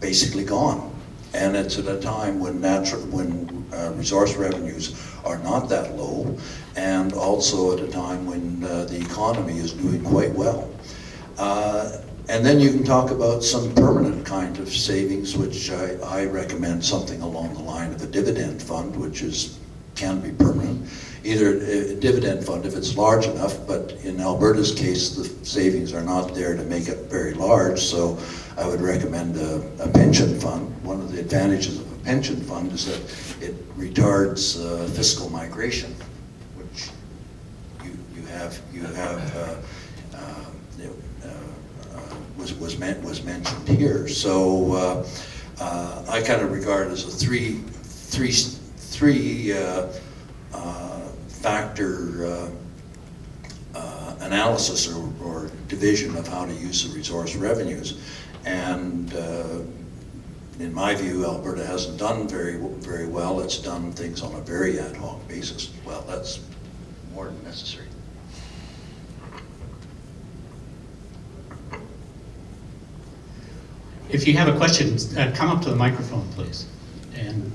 basically gone. And it's at a time when resource revenues are not that low, and also at a time when the economy is doing quite well. And then you can talk about some permanent kind of savings, which I recommend something along the line of a dividend fund, which can be permanent. Either a dividend fund if it's large enough, but in Alberta's case, the savings are not there to make it very large, so I would recommend a pension fund. One of the advantages of a pension fund is that it retards fiscal migration, which was mentioned here. So I kind of regard it as a three factor analysis or division of how to use the resource revenues. And in my view, Alberta hasn't done very well. It's done things on a very ad hoc basis. Well, that's more than necessary. If you have a question, come up to the microphone, please. And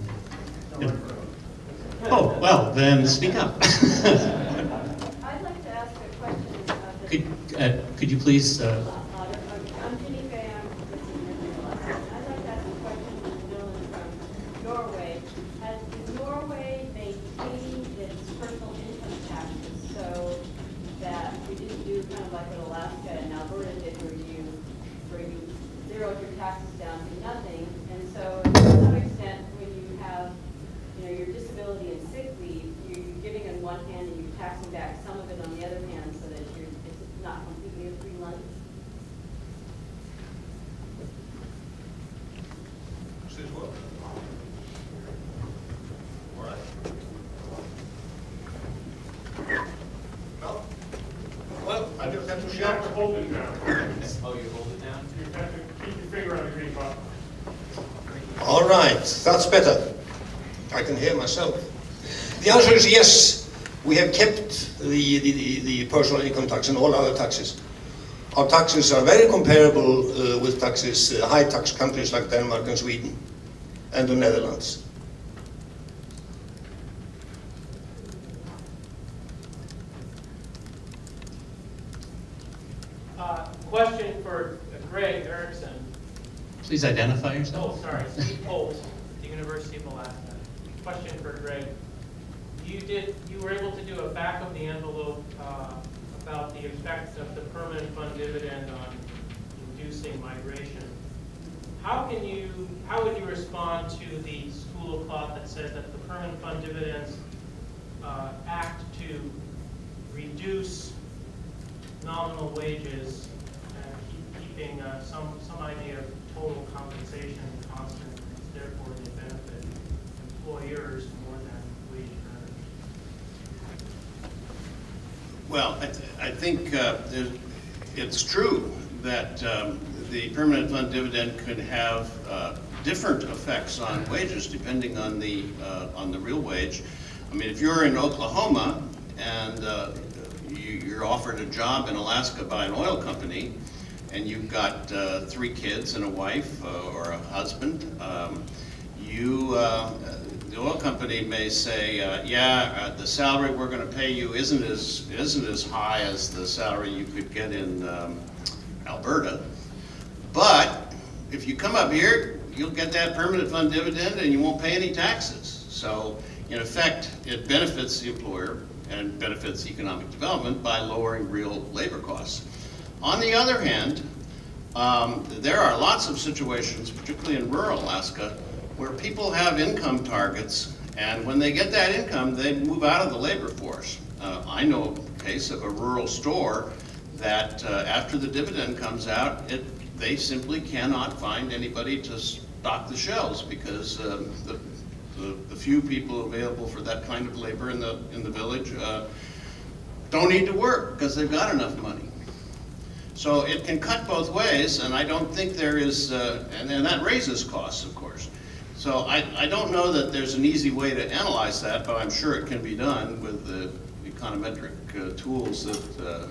oh, well, then speak up. I'd like to ask a question. Could you please? I'm Jenny Fay. I'd like to ask a question to Dylan from Norway. Has Norway maintained its personal income taxes so that we didn't do kind of like what Alaska and Alberta did, where you zeroed your taxes down to nothing? And so, to some extent, when you have your disability and sick leave, you're giving on one hand and you're taxing back some of it on the other hand, so that it's not completely a free lunch. Says what? All right. No. Well, I just have to You have to share. hold it down. Oh, you hold it down? You have to keep your finger on the green button. All right, that's better. I can hear myself. The answer is yes. We have kept the personal income tax and all other taxes. Our taxes are very comparable with taxes, high tax countries like Denmark and Sweden and the Netherlands. Question for Gregg Erickson. Please identify yourself. Oh, sorry, Steve Holt, the University of Alaska. Question for Gregg. You were able to do a back of the envelope about the effect of the permanent fund dividend on inducing migration. How would you respond to the school of thought that says that the permanent fund dividends act to reduce nominal wages and keeping some idea of total compensation constant, and therefore they benefit employers more than wage earners? Well, I think it's true that the permanent fund dividend could have different effects on wages depending on the real wage. I mean, if you're in Oklahoma and you're offered a job in Alaska by an oil company, and you've got 3 kids and a wife or a husband, the oil company may say, the salary we're going to pay you isn't as high as the salary you could get in Alberta, but if you come up here, you'll get that permanent fund dividend and you won't pay any taxes. So in effect, it benefits the employer and benefits economic development by lowering real labor costs. On the other hand, there are lots of situations, particularly in rural Alaska, where people have income targets, and when they get that income, they move out of the labor force. I know a case of a rural store that after the dividend comes out, they simply cannot find anybody to stock the shelves because the few people available for that kind of labor in the village don't need to work because they've got enough money. So it can cut both ways, and I don't think there is, and that raises costs, of course. So I don't know that there's an easy way to analyze that, but I'm sure it can be done with the econometric tools the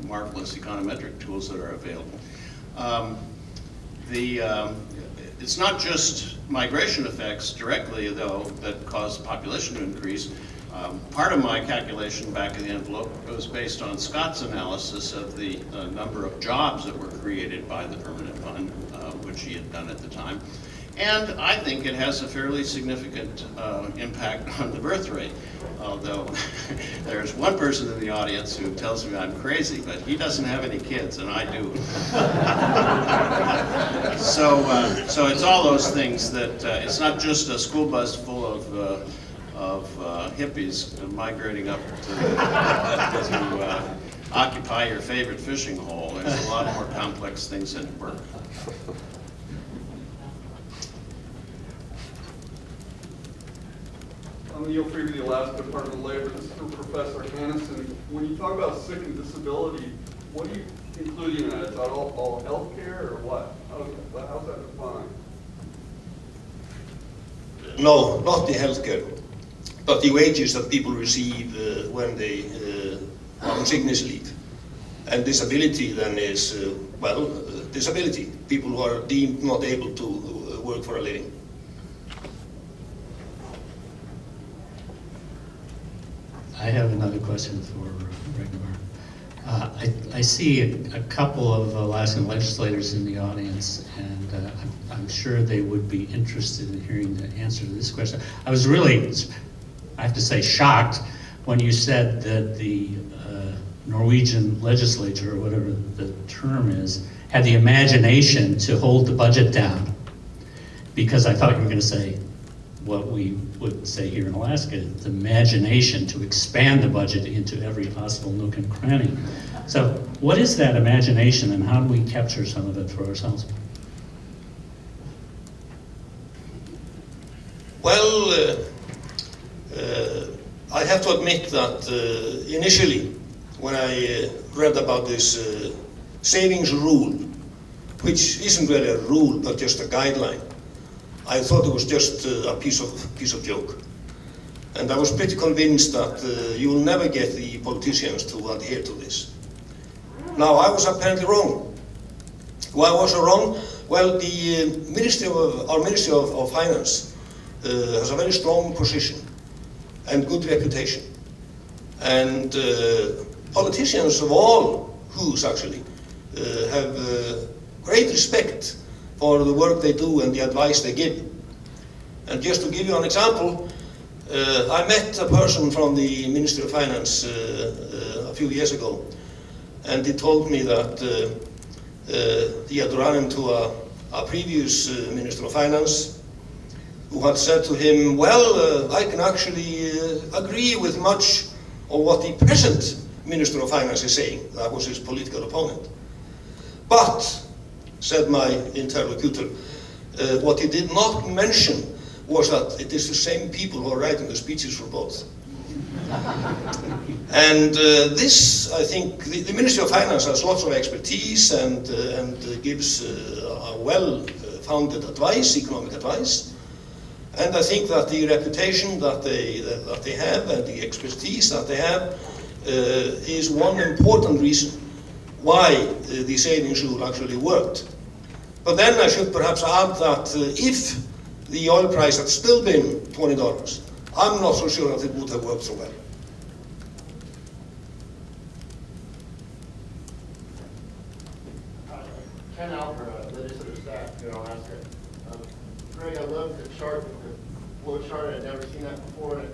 marvelous econometric tools that are available. it's not just migration effects directly, though, that cause population to increase. Part of my calculation back of the envelope was based on Scott's analysis of the number of jobs that were created by the permanent fund, which he had done at the time. And I think it has a fairly significant impact on the birth rate. Although there's one person in the audience who tells me I'm crazy, but he doesn't have any kids, and I do. So it's all those things that it's not just a school bus full of hippies migrating up to occupy your favorite fishing hole. There's a lot more complex things at work. Neil Freeby, the Alaska Department of Labor. This is for Professor Hannesson. When you talk about sick and disability, what are you including in that? Is that all health care or what? How's that defined? No, not the healthcare, but the wages that people receive when they are on sickness leave. And disability then is, disability. People who are deemed not able to work for a living. I have another question for Rögnvaldur. I see a couple of Alaskan legislators in the audience, and I'm sure they would be interested in hearing the answer to this question. I was really, I have to say, shocked when you said that the Norwegian legislature, or whatever the term is, had the imagination to hold the budget down, because I thought you were going to say what we would say here in Alaska, the imagination to expand the budget into every possible nook and cranny. So what is that imagination, and how do we capture some of it for ourselves? Well, I have to admit that initially, when I read about this savings rule, which isn't really a rule, but just a guideline, I thought it was just a piece of joke. And I was pretty convinced that you will never get the politicians to adhere to this. Now, I was apparently wrong. Why was I wrong? Well, the our Ministry of Finance has a very strong position and good reputation. And politicians of all hues, actually, have great respect for the work they do and the advice they give. And just to give you an example, I met a person from the Ministry of Finance a few years ago, and he told me that he had run into a previous Minister of Finance who had said to him, well, I can actually agree with much of what the present Minister of Finance is saying. That was his political opponent. But, said my interlocutor, what he did not mention was that it is the same people who are writing the speeches for both. And this, I think, the Ministry of Finance has lots of expertise and gives a well-founded advice, economic advice. And I think that the reputation that they have and the expertise that they have is one important reason why the savings rule actually worked. But then I should perhaps add that if the oil price had still been $20, I'm not so sure that it would have worked so well. Ken Alberta, legislative staff here in Alaska. Greg, I love the chart, the flow chart. I'd never seen that before. And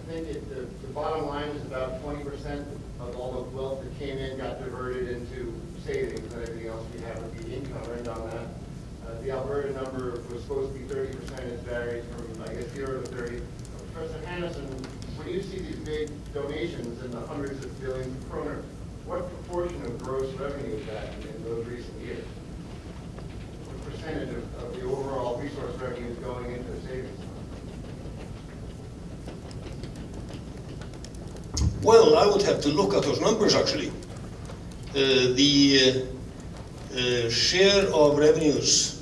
I think the bottom line is about 20% of all the wealth that came in got diverted into savings, and everything else we have would be income right on that. The Alberta number was supposed to be 30%. It varied from, I guess, 0 to 30. Professor Hannesson, when you see these big donations in the hundreds of billions of kroner, what proportion of gross revenue is that in those recent years? What percentage of the overall resource revenue is going into the savings? Well, I would have to look at those numbers, actually. The share of revenues,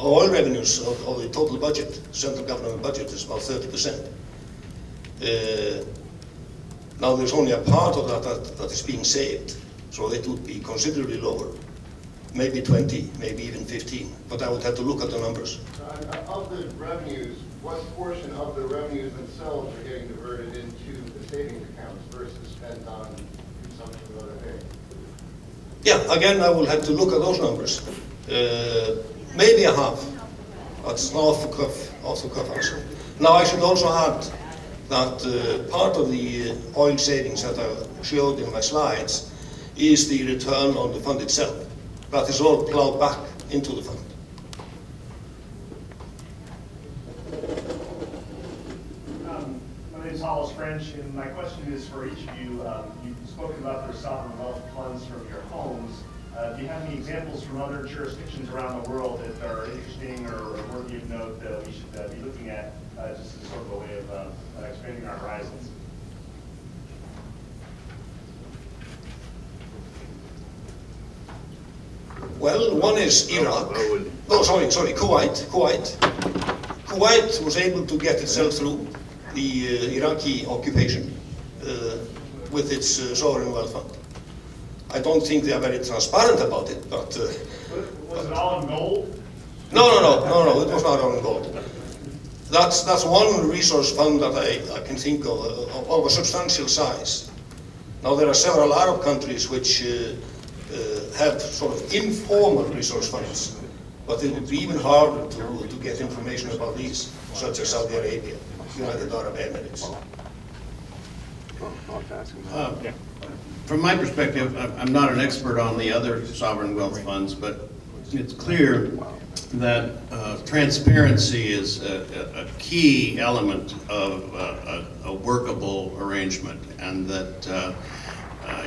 oil revenues of the total budget, central government budget, is about 30%. Now there's only a part of that is being saved, so it would be considerably lower. maybe 20, maybe even 15, but I would have to look at the numbers. Of the revenues, what portion of the revenues themselves are getting diverted into the savings accounts versus spent on consumption of other things? Yeah, again, I will have to look at those numbers. Maybe a half. That's an off the cuff answer. Now, I should also add that part of the oil savings that I showed in my slides is the return on the fund itself. That is all plowed back into the fund. My name is Hollis French, and my question is for each of you. You've spoken about the sovereign wealth funds from your homes. Do you have any examples from other jurisdictions around the world that are interesting or worthy of note that we should be looking at just as sort of a way of expanding our horizons? Well, one is Iraq. No, sorry, Kuwait. Kuwait was able to get itself through the Iraqi occupation with its sovereign wealth fund. I don't think they are very transparent about it, but... was it all in gold? No, it was not all in gold. That's one resource fund that I can think of a substantial size. Now, there are several Arab countries which have sort of informal resource funds, but it would be even harder to get information about these, such as Saudi Arabia, United Arab Emirates. From my perspective, I'm not an expert on the other sovereign wealth funds, but it's clear that transparency is a key element of a workable arrangement, and that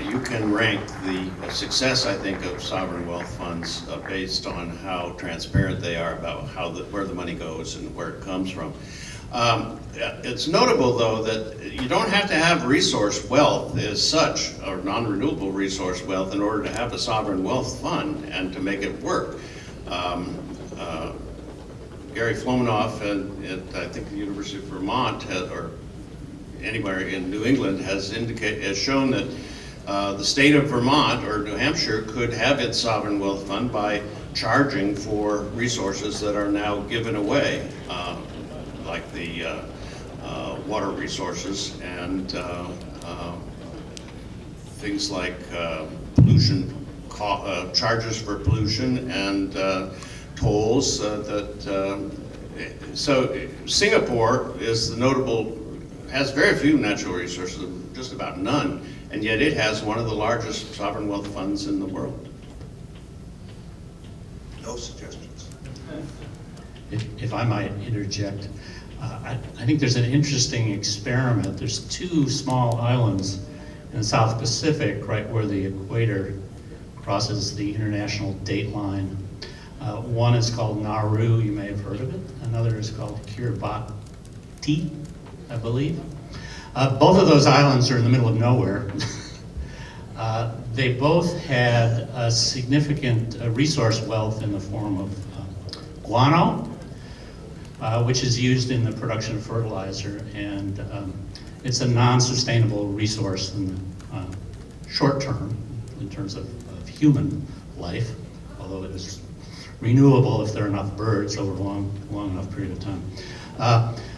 you can rank the success, I think, of sovereign wealth funds based on how transparent they are about where the money goes and where it comes from. It's notable, though, that you don't have to have resource wealth as such, or non-renewable resource wealth, in order to have a sovereign wealth fund and to make it work. Gary Flomanoff at I think the University of Vermont, or anywhere in New England, has shown that the state of Vermont or New Hampshire could have its sovereign wealth fund by charging for resources that are now given away, like the water resources and things like pollution, charges for pollution and tolls. So Singapore is the notable, has very few natural resources, just about none, and yet it has one of the largest sovereign wealth funds in the world. No suggestions. If I might interject, I think there's an interesting experiment. There's two small islands in the South Pacific, right where the equator crosses the international date line. One is called Nauru, you may have heard of it. Another is called Kiribati, I believe. Both of those islands are in the middle of nowhere. They both had a significant resource wealth in the form of guano, which is used in the production of fertilizer, and it's a non-sustainable resource in the short term in terms of human life, although it is renewable if there are enough birds over a long enough period of time.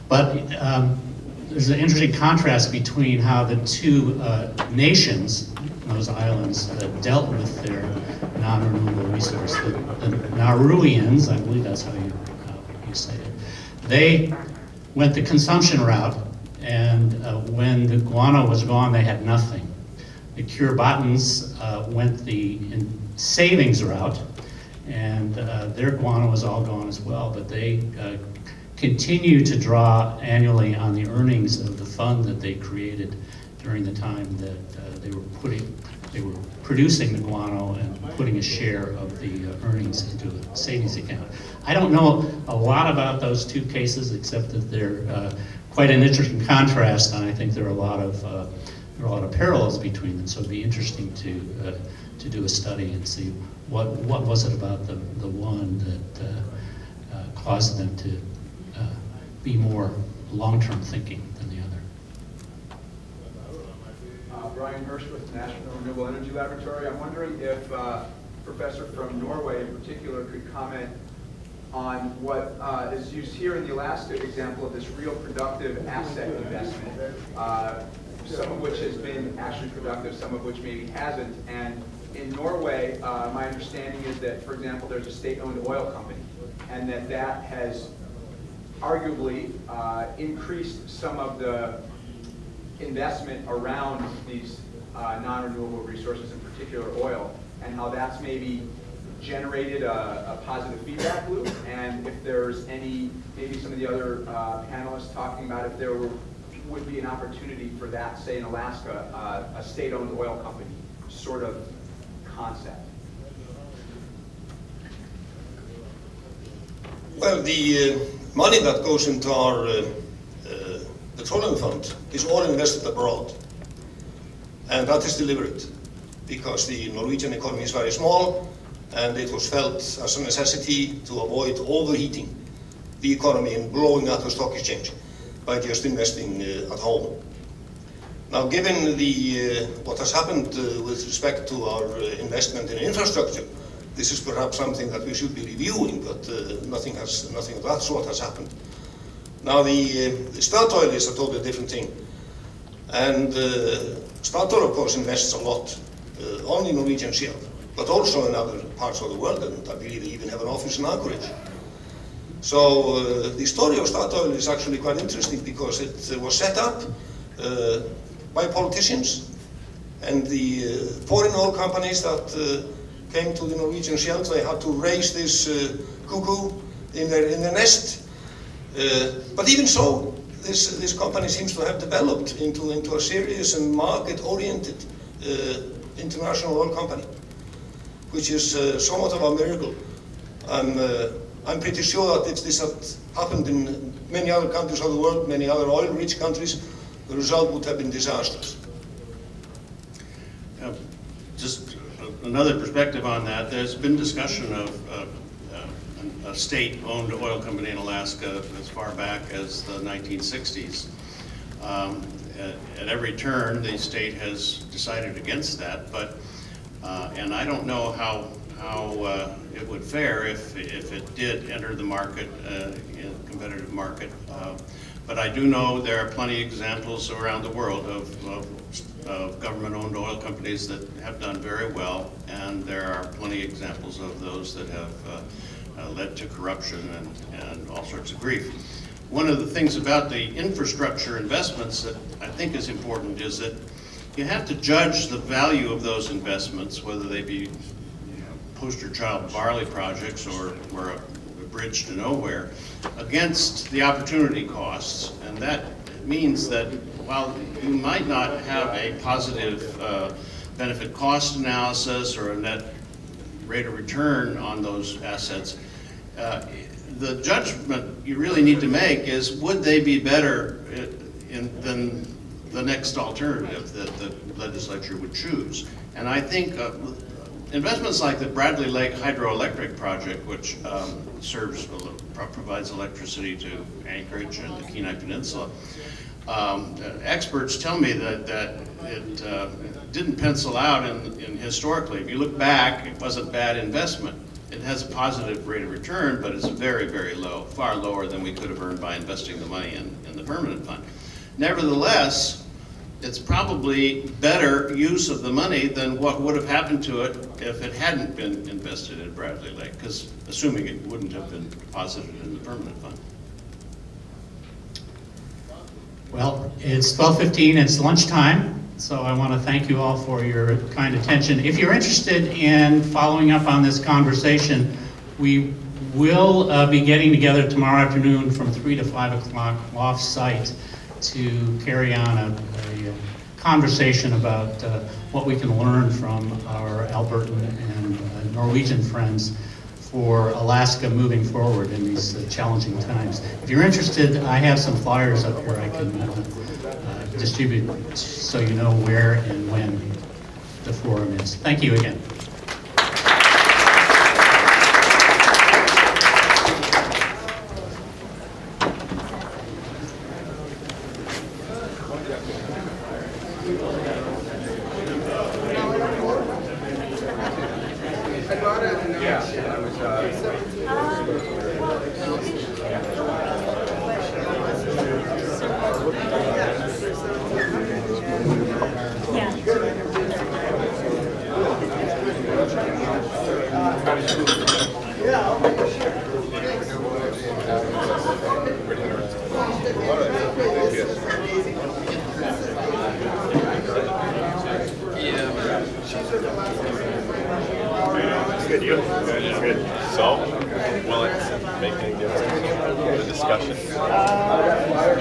But there's an interesting contrast between how the two nations, those islands, dealt with their non-renewable resource. The Nauruians, I believe that's how you say it, they went the consumption route, and when the guano was gone, they had nothing. The Kiribatans went the savings route, and their guano was all gone as well, but they continue to draw annually on the earnings of the fund that they created during the time that they were producing the guano and putting a share of the earnings into a savings account. I don't know a lot about those two cases, except that they're quite an interesting contrast, and I think there are a lot of parallels between them. So it'd be interesting to do a study and see what was it about the one that caused them to be more long-term thinking than the other. Brian Hirsch with National Renewable Energy Laboratory. I'm wondering if professor from Norway in particular could comment on what is used here in the Alaska example of this real productive asset investment, some of which has been actually productive, some of which maybe hasn't. And in Norway, my understanding is that, for example, there's a state-owned oil company, and that has arguably increased some of the investment around these non-renewable resources, in particular oil, and how that's maybe generated a positive feedback loop. And if there's any, maybe some of the other panelists talking about if there would be an opportunity for that, say in Alaska, a state-owned oil company sort of concept. Well, the money that goes into our petroleum fund is all invested abroad. And that is deliberate, because the Norwegian economy is very small, and it was felt as a necessity to avoid overheating the economy and blowing up the stock exchange by just investing at home. Now, given what has happened with respect to our investment in infrastructure, this is perhaps something that we should be reviewing, but nothing of that sort has happened. Now, the Statoil is a totally different thing. And Statoil, of course, invests a lot on the Norwegian shelf, but also in other parts of the world, and I believe they even have an office in Anchorage. So the story of Statoil is actually quite interesting, because it was set up by politicians, and the foreign oil companies that came to the Norwegian shelf, they had to raise this cuckoo in their nest. But even so, this company seems to have developed into a serious and market-oriented international oil company, which is somewhat of a miracle. I'm pretty sure that if this had happened in many other countries of the world, many other oil-rich countries, the result would have been disastrous. Just another perspective on that, there's been discussion of a state-owned oil company in Alaska as far back as the 1960s. At every turn, the state has decided against that, but and I don't know how it would fare if it did enter the market, in a competitive market. But I do know there are plenty of examples around the world of government-owned oil companies that have done very well, and there are plenty of examples of those that have led to corruption and all sorts of grief. One of the things about the infrastructure investments that I think is important is that you have to judge the value of those investments, whether they be poster child barley projects or a bridge to nowhere, against the opportunity costs. And that means that while you might not have a positive benefit cost analysis or a net rate of return on those assets, the judgment you really need to make is, would they be better than the next alternative that the legislature would choose? And I think investments like the Bradley Lake hydroelectric project, which provides electricity to Anchorage and the Kenai Peninsula, experts tell me that it didn't pencil out in historically. If you look back, it wasn't a bad investment. It has a positive rate of return, but it's very, very low, far lower than we could have earned by investing the money in the permanent fund. Nevertheless, it's probably better use of the money than what would have happened to it if it hadn't been invested in Bradley Lake, because assuming it wouldn't have been deposited in the permanent fund. Well, it's 12:15, it's lunchtime, so I want to thank you all for your kind attention. If you're interested in following up on this conversation, we will be getting together tomorrow afternoon from 3 to 5 o'clock off-site to carry on a conversation about what we can learn from our Albertan and Norwegian friends for Alaska moving forward in these challenging times. If you're interested, I have some flyers up here I can distribute so you know where and when the forum is. Thank you again. the discussion.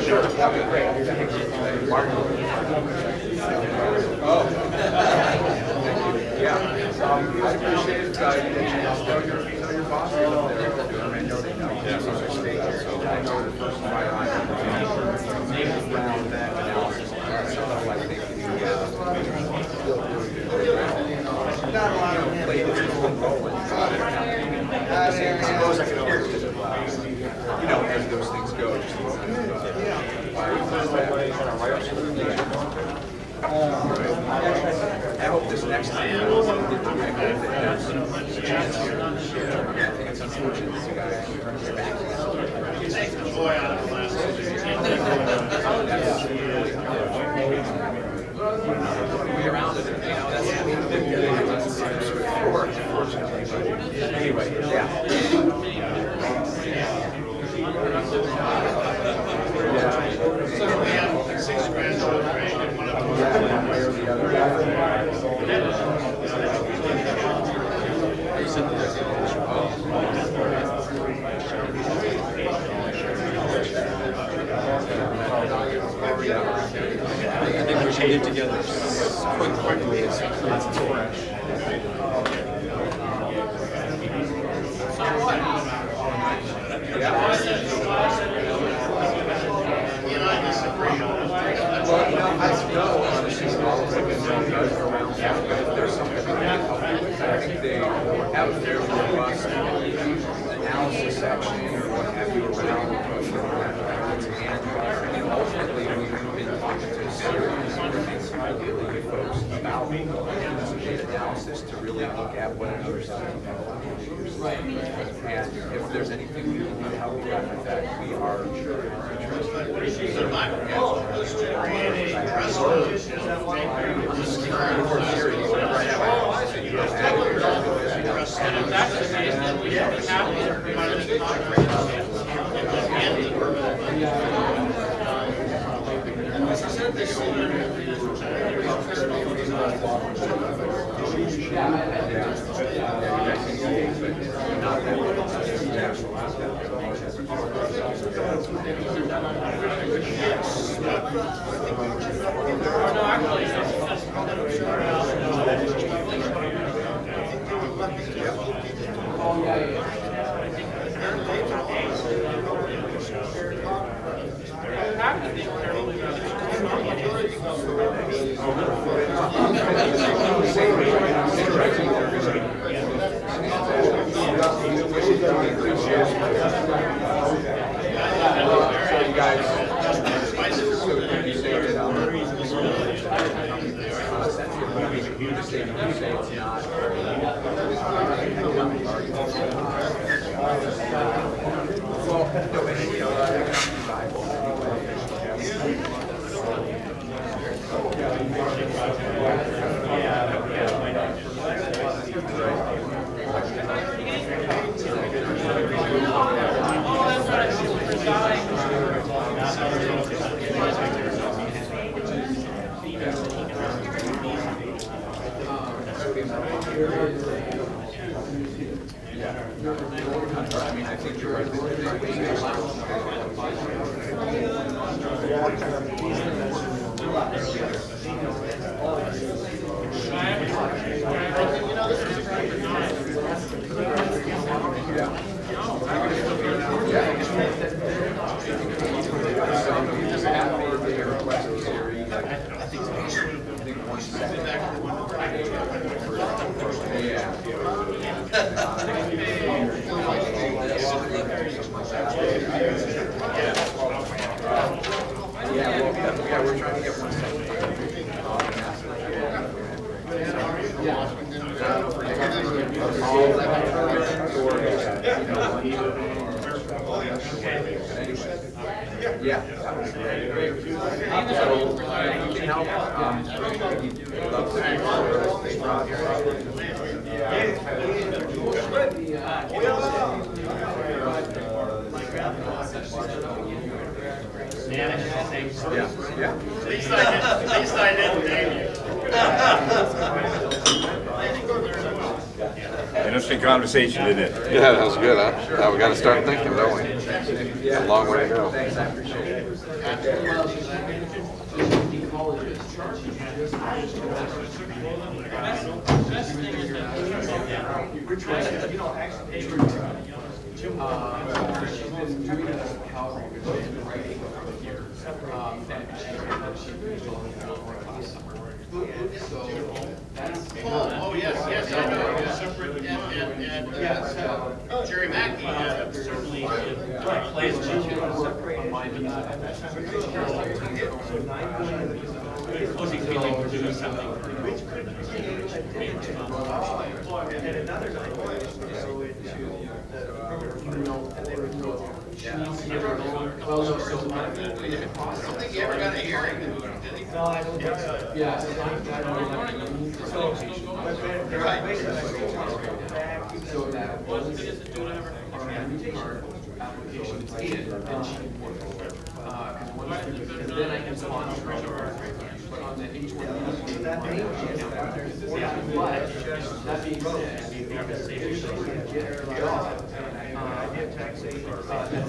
Sure, that'd be great. Martin. Oh. Yeah, I'd appreciate it, you tell your bosses up there. I know they know. Yeah. So I know the person right on around that analysis. So I think not a lot of play this rolling. I suppose I could always as those things go. I hope this next time there's a chance here. I think it's unfortunate this guy takes the joy out of class. Be around it, that's anyway, yeah. So we have 6 grandchildren, right? And one of them was I think we should get together quickly as fresh. There's something I think they have a very robust analysis section or what have you around and ultimately we've been talking to a series of ideally with folks about data analysis to really look at what another study and if there's anything we can do to help you with that, we are interested. So my proposal was to create a precedent. And if that's the case, then we have to have these permanent contracts and the permanent interesting conversation, didn't it? Yeah, that was good, huh? Now we gotta start thinking, don't we? It's a long way to go. Thanks, I appreciate it. We're trying to, you know, actually, she's been doing it as a Calgary, but she's been writing for years. So that's. Oh, yes, I know. And Jerry Mackey certainly plays Wasn't he feeling we're doing something? And another night, go into I don't think he ever got a hearing, did he? No, I don't think so. Yeah. So that was our new card application is in, and she because then I can sponsor on the H1B. But that being said, get her job that's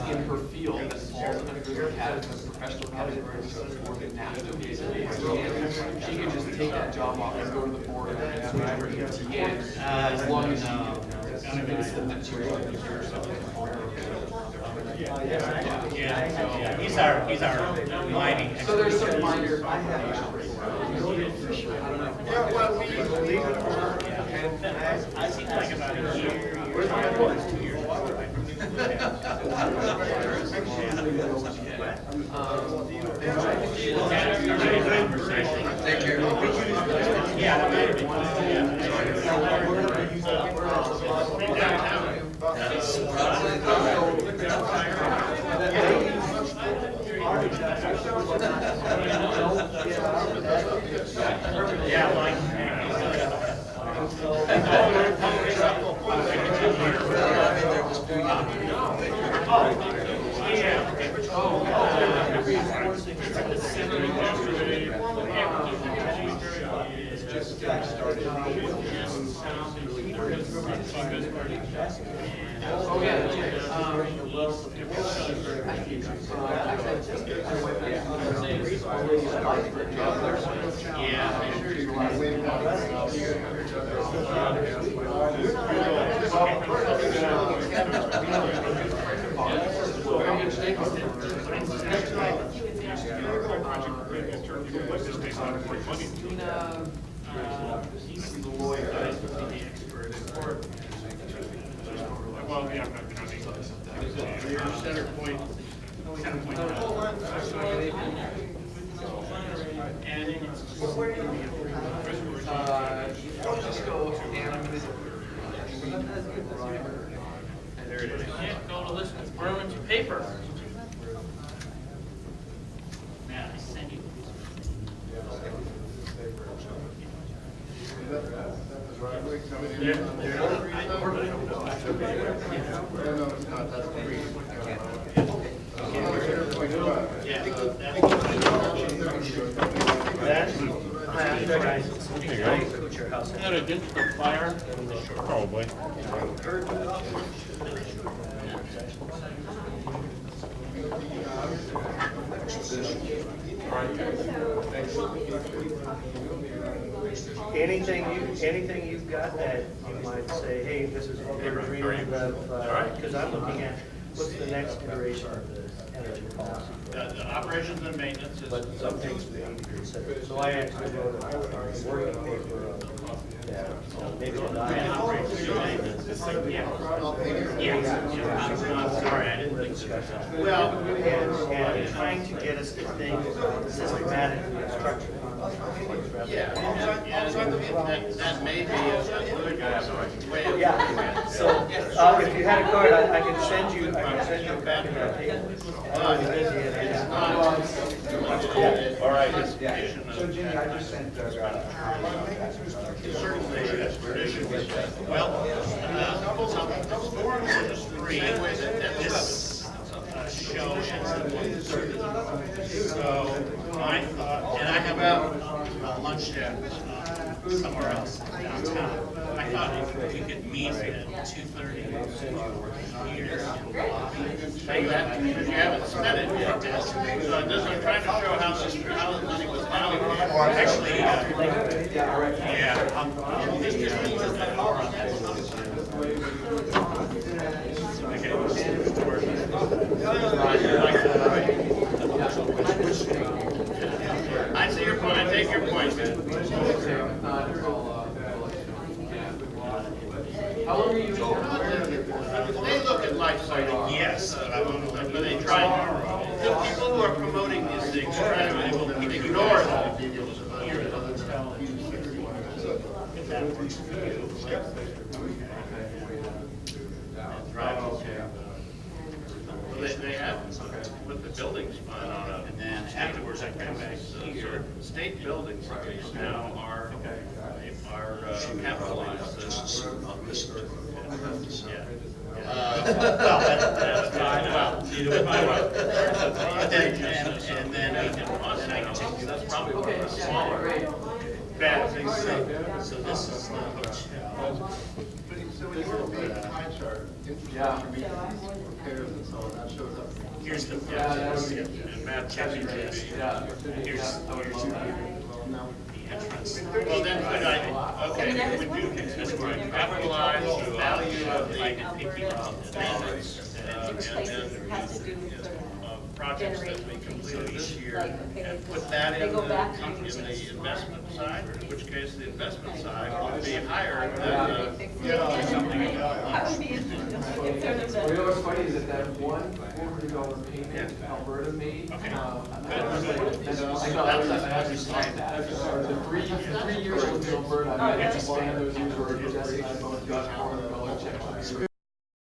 in her field that falls under the category of professional category for the national basis. She can just take that job off and go to the board and switch her ETA as long as she convinces them that she wants to do something. Yeah, he's our mining expert. So there's some minor. I have. I think like about a year. Where's my boys? 2 years. Take care. He's the lawyer, he's the expert. Well, yeah, center point. Just go And there it is. Can't go to listen to Berman's paper. Yeah, I sent you. That against the fire? Probably. Anything you've got that you might say, hey, this is what we're dreaming of, because I'm looking at, what's the next iteration of the energy policy? The operations and maintenance is. But some things we need to consider. So I actually wrote a working paper that maybe not. I'm sorry, I didn't discuss that. Well, and trying to get us to think systematically and structurally. Yeah, that may be a way of. Yeah, so if you had a card, I can send you a back of that table. All right. So Jimmy, I just sent Well, storm industry, this show ends at 1:30. So my thought, and I have a lunch there somewhere else downtown. I I thought if we could meet at 2:30 here. Say that because you haven't spent it yet. So I'm trying to show how the money was allocated. Actually, I see your point. I take your point. How long are you They look at life cycle, yes, but they try. The people who are promoting these things try to ignore them. They have put the buildings on it, and then afterwards I come back here. State buildings now are capitalized. And then that's probably one of the smaller bad things. So this is the hotel. So when you were making a pie chart, repairs and so on, that shows up. Here's the map checking. Here's the entrance. Well, then, okay, we would do this where I capitalize the value of the projects that we completed this year and put that in the investment side, in which case the investment side would be higher than something else. Well, you know what's funny is that $140 payment Alberta made. I thought that was actually like that. The 3 years with Alberta, I had to expand those years where Jesse and I both got more than